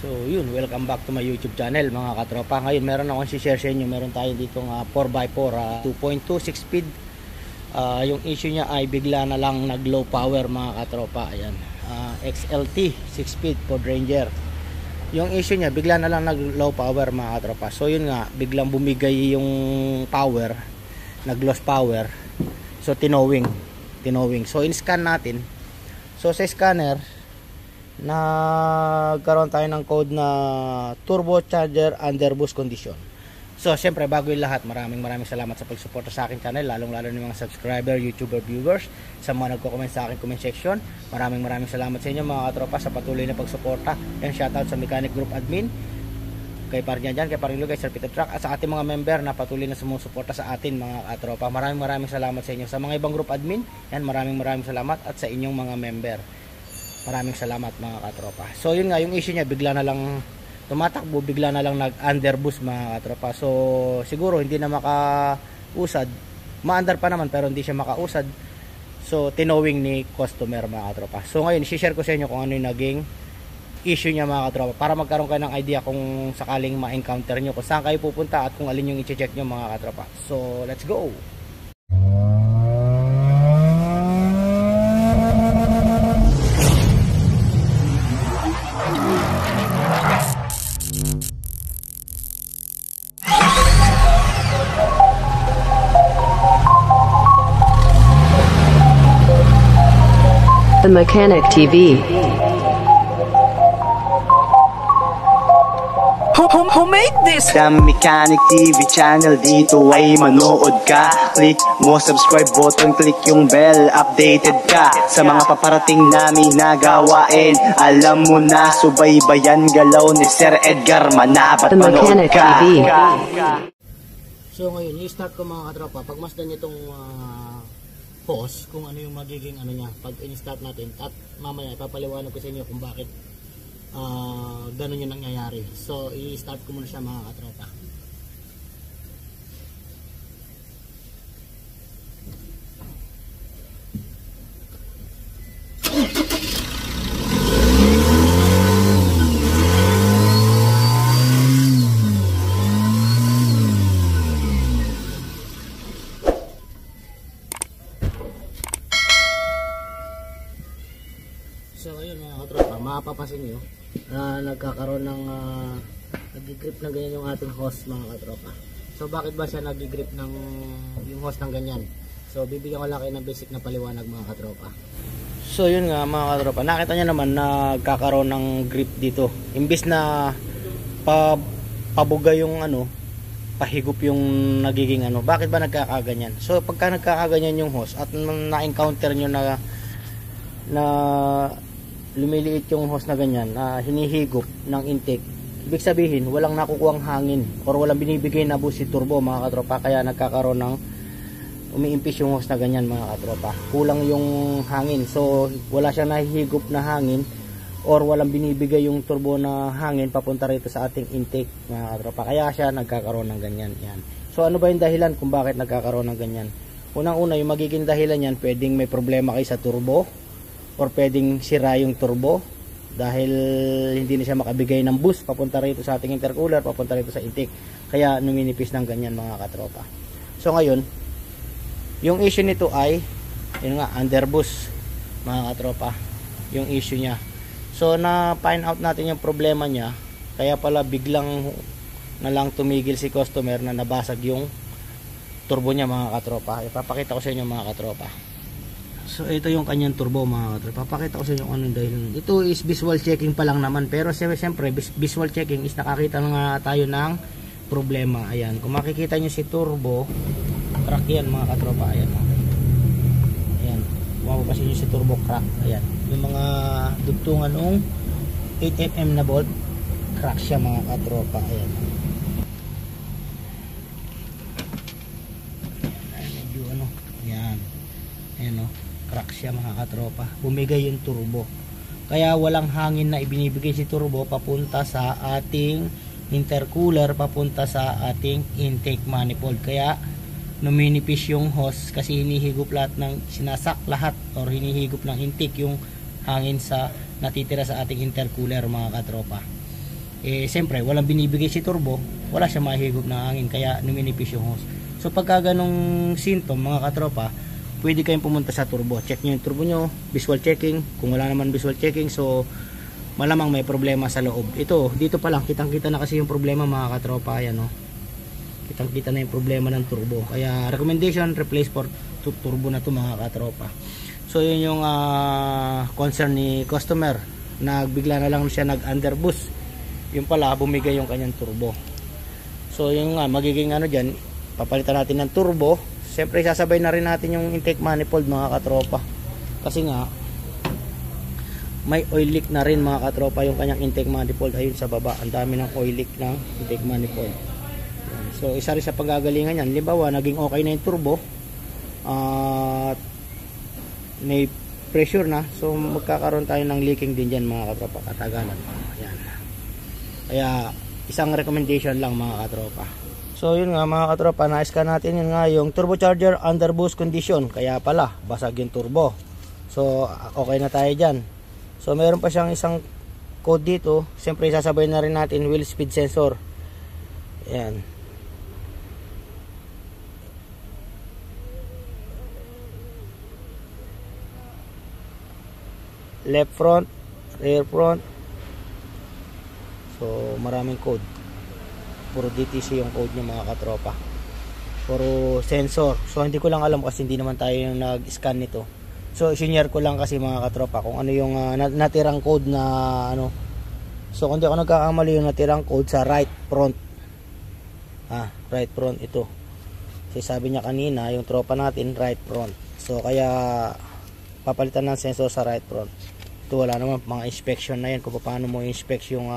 So yun, welcome back to my YouTube channel mga katropa. Ngayon meron akong share sa inyo. Meron tayo ditong 4x4 2.2 6 speed. Yung issue niya ay bigla na lang nag low power mga katropa. Ayan, XLT 6 speed Ford Ranger. Yung issue niya bigla na lang nag low power mga katropa. So yun nga, biglang bumigay yung power, nag loss power. So tinowing. So in-scan natin. So sa scanner nagkaroon tayo ng code na turbocharger under boost condition. So syempre bago yung lahat, maraming salamat sa pagsuporta sa akin channel, lalong ng mga subscriber, YouTuber viewers, sa mga nagko-comment sa akin comment section. Maraming salamat sa inyo mga katropa sa patuloy na pagsuporta. And shoutout sa Mechanic Group admin, kay Parjan dyan, kay Paring Lugay, Sir Peter Truck, at sa ating mga member na patuloy na sumusuporta sa atin mga katropa. Maraming salamat sa inyo. Sa mga ibang group admin, yan, maraming salamat, at sa inyong mga member, maraming salamat mga katropa. So yun nga, yung issue niya bigla na lang tumatakbo, bigla na lang nag underboost mga katropa. So siguro hindi na makausad, maandar pa naman pero hindi siya makausad. So tinowing ni customer mga katropa. So ngayon i-share ko sa inyo kung ano yung naging issue niya mga katropa, para magkaroon kayo ng idea kung sakaling ma-encounter nyo, kung saan kayo pupunta at kung alin yung i-check nyo mga katropa. So let's go. The Mechanic TV. Who made this? The Mechanic TV channel, dito ay manood ka. Click mo subscribe button, click yung bell, updated ka sa mga paparating namin na gawain. Alam mo na, subaybayan galaw ni Sir Edgar, manapat The manood Mechanic ka. TV. So ngayon, i-start ko mga katropa. Pagmasdan nyo itong hose, kung ano yung magiging ano niya pag in-start natin, at mamaya ipapaliwanag ko sa inyo kung bakit ganun yung nangyayari. So i-start ko muna siya mga katropa. So ayun mga katropa, mapapasin nyo na nagkakaroon ng nag-grip na ganyan yung ating hose mga katropa. So bakit ba siya nag-grip ng yung hose ng ganyan? So bibigyan ko lang kayo ng basic na paliwanag mga katropa. So yun nga mga katropa, nakita nyo naman nagkakaroon ng grip dito. Imbis na pabuga yung ano, pahigup yung nagiging ano. Bakit ba nagkakaganyan? So pagka nagkakaganyan yung hose at na-encounter nyo na lumiliit yung hose na ganyan, na hinihigop ng intake, ibig sabihin walang nakukuhang hangin or walang binibigay na boost si turbo mga katropa, kaya nagkakaroon ng umiimpis yung hose na ganyan mga katropa. Kulang yung hangin, so wala siyang nahihigop na hangin or walang binibigay yung turbo na hangin papunta rito sa ating intake mga katropa, kaya siya nagkakaroon ng ganyan. Yan. So ano ba yung dahilan kung bakit nagkakaroon ng ganyan? Unang-una, yung magiging dahilan yan, pwedeng may problema kayo sa turbo, or pwedeng sira yung turbo dahil hindi na siya makabigay ng boost papunta rito sa ating intercooler, papunta rito sa intake, kaya numinipis ng ganyan mga katropa. So ngayon, yung issue nito ay yun nga, underboost mga katropa, yung issue niya. So na find out natin yung problema niya, kaya pala biglang na lang tumigil si customer na nabasag yung turbo niya mga katropa. Ipapakita ko sa inyo mga katropa. So ito yung kanyang turbo mga katropa. Papakita ko sa inyo kung anong dahilan. Ito is visual checking pa lang naman, pero siyempre visual checking is nakakita nga tayo ng problema. Ayan, kung makikita nyo si turbo, crack yan mga katropa. Ayan, ayan, mapapasin nyo si turbo crack. Ayan, yung mga dugtungan ng 8mm na bolt, crack siya mga katropa. Ayan, ayan, medyo ano, ayan, ayan o, crack siya mga katropa. Bumigay yung turbo, kaya walang hangin na ibinibigay si turbo papunta sa ating intercooler, papunta sa ating intake manifold. Kaya numinipis yung hose kasi hinihigop lahat or hinihigop ng intake yung hangin sa natitira sa ating intercooler mga katropa. siyempre walang binibigay si turbo, wala siya mahigop na hangin, kaya numinipis yung hose. So pagka ganong symptom mga katropa, pwede kayong pumunta sa turbo, check nyo yung turbo nyo, visual checking. Kung wala naman visual checking, so malamang may problema sa loob. Ito, dito pa lang kitang kita na kasi yung problema mga katropa. Ayan, no? Kitang kita na yung problema ng turbo, kaya recommendation, replace for turbo na to mga katropa. So yun yung concern ni customer, nagbigla na lang siya nag-underboost, yun pala bumigay yung kanyang turbo. So yun nga, magiging ano dyan, papalitan natin ng turbo. Siyempre sasabay na rin natin yung intake manifold mga katropa, kasi nga may oil leak na rin mga katropa yung kanyang intake manifold. Ayun sa baba, ang dami ng oil leak ng intake manifold. So isa rin sa pagagalingan yan, halimbawa naging okay na yung turbo at may pressure na, so magkakaroon tayo ng leaking din dyan mga katropa, katagalan. Ayan. Kaya isang recommendation lang mga katropa. So yun nga mga katropa, na-scan natin yun nga yung turbocharger under boost condition, kaya pala basag yung turbo. So okay na tayo dyan. So meron pa siyang isang code dito, siyempre sasabay na rin natin wheel speed sensor. Ayan. Left front, rear front. So maraming code, puro DTC yung code niya mga katropa, puro sensor. So hindi ko lang alam kasi hindi naman tayo yung nag-scan nito. So i-share ko lang kasi mga katropa kung ano yung natirang code na ano. So kung di ako nagkakamali, yung natirang code sa right front, right front ito. Kasi sabi niya kanina yung tropa natin right front, so kaya papalitan ng sensor sa right front. Ito wala naman, mga inspection na yan kung paano mo inspect yung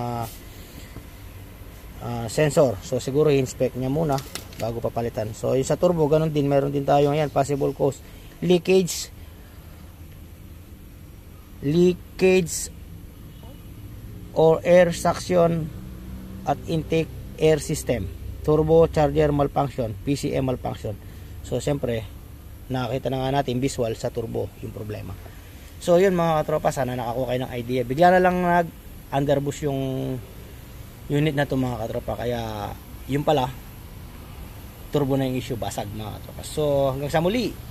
sensor. So siguro i-inspect niya muna bago papalitan. So yung sa turbo ganun din, meron din tayo ngayon possible cause leakage or air suction at intake air system, turbo charger malfunction, PCM malfunction. So siyempre nakakita na nga natin visual sa turbo yung problema. So yun mga katropa, sana nakakuha kayo ng idea. Bigla na lang nag underboost yung unit na to mga katropa, kaya yun pala turbo na yung issue, basag mga katropa. So hanggang sa muli.